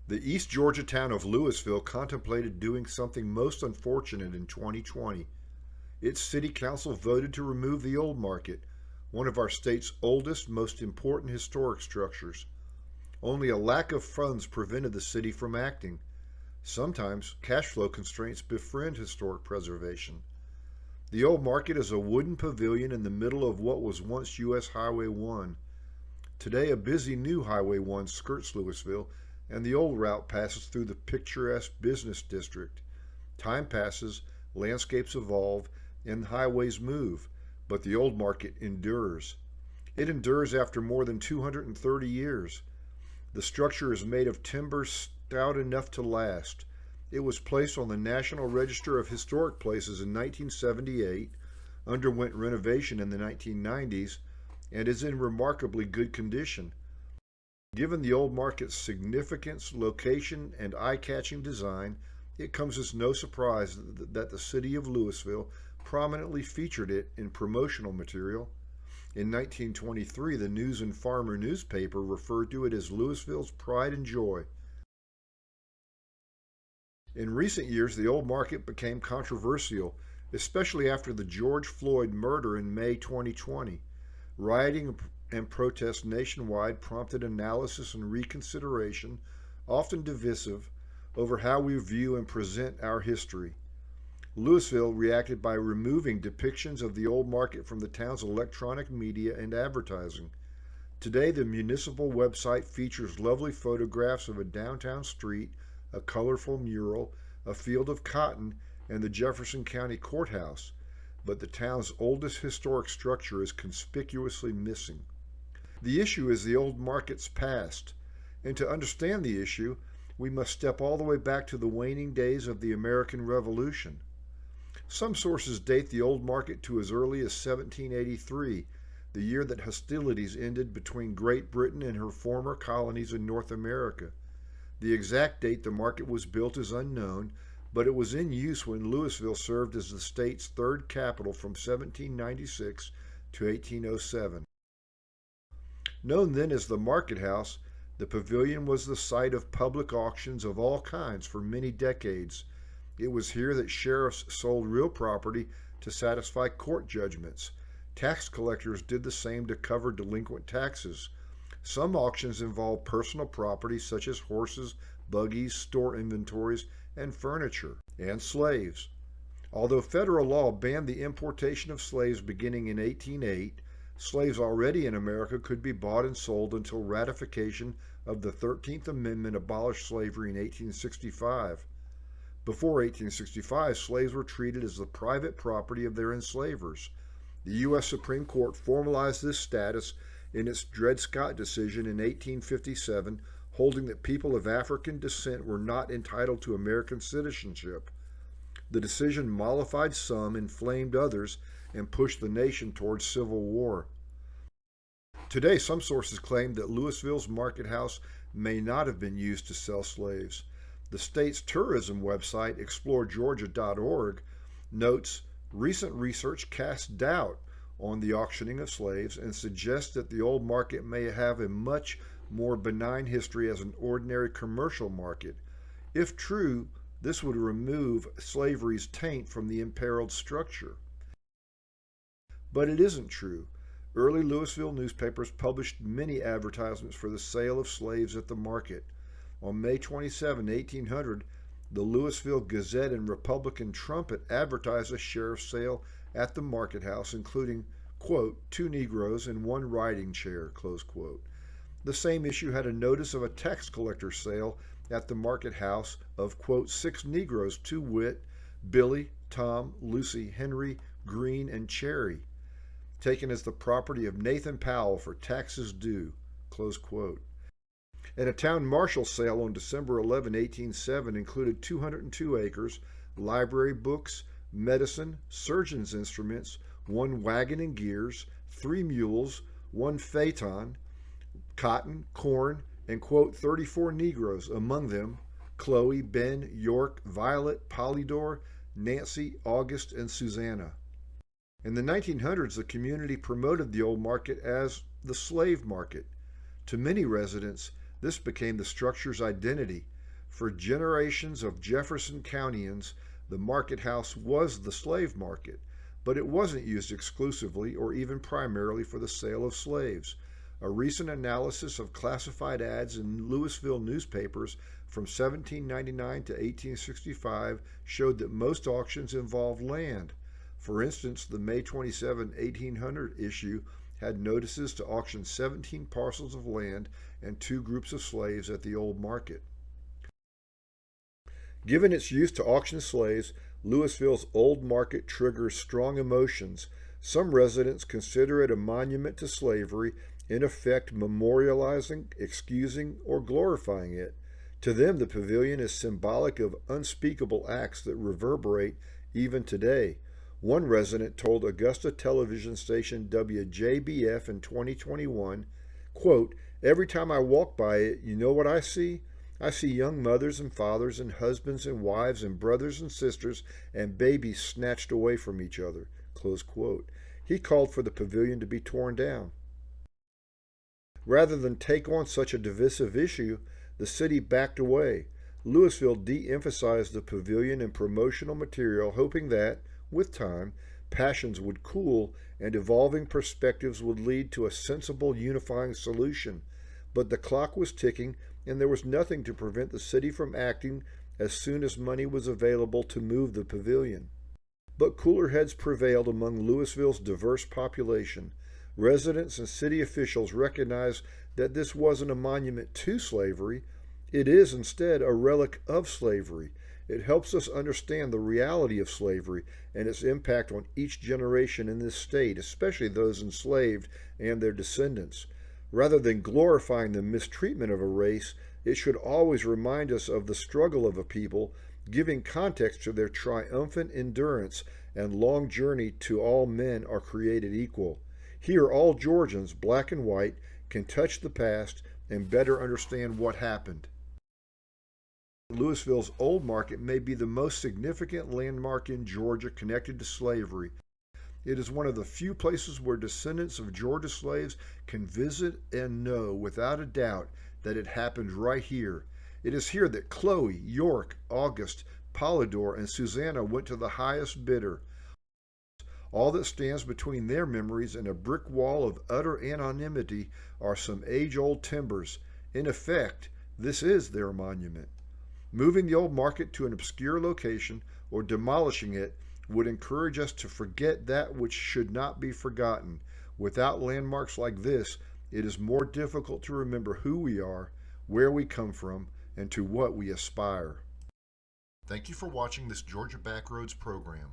The East Georgia town of Louisville contemplated doing something most unfortunate in 2020. Its city council voted to remove the Old Market, one of our state's oldest, most important historic structures. Only a lack of funds prevented the city from acting. Sometimes cash flow constraints befriend historic preservation. The Old Market is a wooden pavilion in the middle of what was once U.S. Highway 1. Today, a busy new Highway 1 skirts Louisville, and the old route passes through the picturesque business district. Time passes, landscapes evolve, and highways move, but the Old Market endures. It endures after more than 230 years. The structure is made of timber stout enough to last. It was placed on the National Register of Historic Places in 1978, underwent renovation in the 1990s, and is in remarkably good condition. Given the Old Market's significance, location, and eye-catching design, it comes as no surprise that the city of Louisville prominently featured it in promotional material. In 1923, the News and Farmer newspaper referred to it as Louisville's pride and joy. In recent years, the Old Market became controversial, especially after the George Floyd murder in May 2020. Rioting and protests nationwide prompted analysis and reconsideration, often divisive, over how we view and present our history. Louisville reacted by removing depictions of the Old Market from the town's electronic media and advertising. Today, the municipal website features lovely photographs of a downtown street, a colorful mural, a field of cotton, and the Jefferson County Courthouse, but the town's oldest historic structure is conspicuously missing. The issue is the Old Market's past, and to understand the issue, we must step all the way back to the waning days of the American Revolution. Some sources date the Old Market to as early as 1783, the year that hostilities ended between Great Britain and her former colonies in North America. The exact date the market was built is unknown, but it was in use when Louisville served as the state's third capital from 1796 to 1807. Known then as the Market House, the pavilion was the site of public auctions of all kinds for many decades. It was here that sheriffs sold real property to satisfy court judgments. Tax collectors did the same to cover delinquent taxes. Some auctions involved personal property such as horses, buggies, store inventories, and furniture, and slaves. Although federal law banned the importation of slaves beginning in 1808, slaves already in America could be bought and sold until ratification of the 13th Amendment abolished slavery in 1865. Before 1865, slaves were treated as the private property of their enslavers. The U.S. Supreme Court formalized this status in its Dred Scott decision in 1857, holding that people of African descent were not entitled to American citizenship. The decision mollified some, inflamed others, and pushed the nation towards civil war. Today, some sources claim that Louisville's Market House may not have been used to sell slaves. The state's tourism website, exploregeorgia.org, notes recent research casts doubt on the auctioning of slaves and suggests that the Old Market may have a much more benign history as an ordinary commercial market. If true, this would remove slavery's taint from the imperiled structure. But it isn't true. Early Louisville newspapers published many advertisements for the sale of slaves at the market. On May 27, 1800, the Louisville Gazette and Republican Trumpet advertised a sheriff's sale at the Market House, including, quote, 2 Negroes and 1 riding chair, close quote. The same issue had a notice of a tax collector's sale at the Market House of, quote, 6 Negroes, to wit, Billy, Tom, Lucy, Henry, Green, and Cherry, taken as the property of Nathan Powell for taxes due, close quote. And a town marshal sale on December 11, 1807 included 202 acres, library books, medicine, surgeon's instruments, 1 wagon and gears, 3 mules, 1 phaeton, cotton, corn, and, quote, 34 Negroes, among them Chloe, Ben, York, Violet, Polydor, Nancy, August, and Susanna. In the 1900s, the community promoted the Old Market as the slave market. To many residents, this became the structure's identity. For generations of Jefferson Countyans, the market house was the slave market, but it wasn't used exclusively or even primarily for the sale of slaves. A recent analysis of classified ads in Louisville newspapers from 1799 to 1865 showed that most auctions involved land. For instance, the May 27, 1800 issue had notices to auction 17 parcels of land and 2 groups of slaves at the old market. Given its use to auction slaves, Louisville's old market triggers strong emotions. Some residents consider it a monument to slavery, in effect memorializing, excusing, or glorifying it. To them, the pavilion is symbolic of unspeakable acts that reverberate even today. One resident told Augusta television station WJBF in 2021, quote, "Every time I walk by it, you know what I see? I see young mothers and fathers and husbands and wives and brothers and sisters and babies snatched away from each other." Close quote. He called for the pavilion to be torn down. Rather than take on such a divisive issue, the city backed away. Louisville de-emphasized the pavilion and promotional material, hoping that, with time, passions would cool and evolving perspectives would lead to a sensible unifying solution. But the clock was ticking, and there was nothing to prevent the city from acting as soon as money was available to move the pavilion. But cooler heads prevailed among Louisville's diverse population. Residents and city officials recognized that this wasn't a monument to slavery. It is instead a relic of slavery. It helps us understand the reality of slavery and its impact on each generation in this state, especially those enslaved and their descendants. Rather than glorifying the mistreatment of a race, it should always remind us of the struggle of a people, giving context to their triumphant endurance and long journey to all men are created equal. Here, all Georgians, black and white, can touch the past and better understand what happened. Louisville's Old Market may be the most significant landmark in Georgia connected to slavery. It is one of the few places where descendants of Georgia slaves can visit and know without a doubt that it happened right here. It is here that Chloe, York, August, Polydor, and Susanna went to the highest bidder. All that stands between their memories and a brick wall of utter anonymity are some age-old timbers. In effect, this is their monument. Moving the old market to an obscure location or demolishing it would encourage us to forget that which should not be forgotten. Without landmarks like this, it is more difficult to remember who we are, where we come from, and to what we aspire. Thank you for watching this Georgia Backroads program.